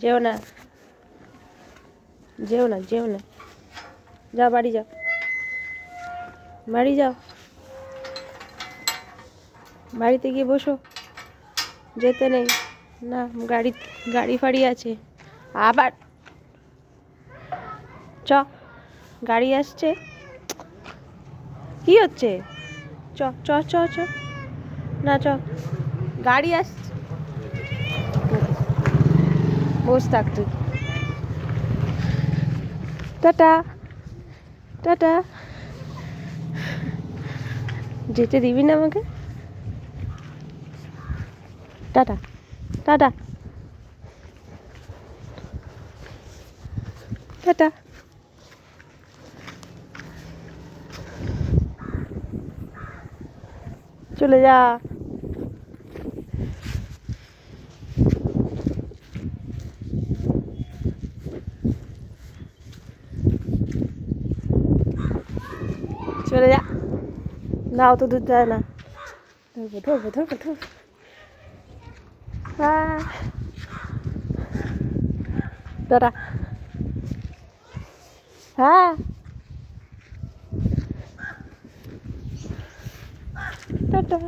যেও না, যেও না, যেও না, যাও বাড়ি যাও, বাড়ি যাও, বাড়িতে গিয়ে বসো, যেতে নেই না, গাড়ি গাড়ি ফাড়ি আছে আবার, চ, গাড়ি আসছে, কি হচ্ছে, চ চ চ চ, না চ, গাড়ি আসছে, বস থাক তুই, টাটা, টাটা, যেতে দিবি না আমাকে, টাটা, টাটা, টাটা, চলে যা, চলে যা, না অত দূর যায় না, ধরবো ধরবো ধরবো ধরবো, টাটা, হ্যাঁ, টাটা।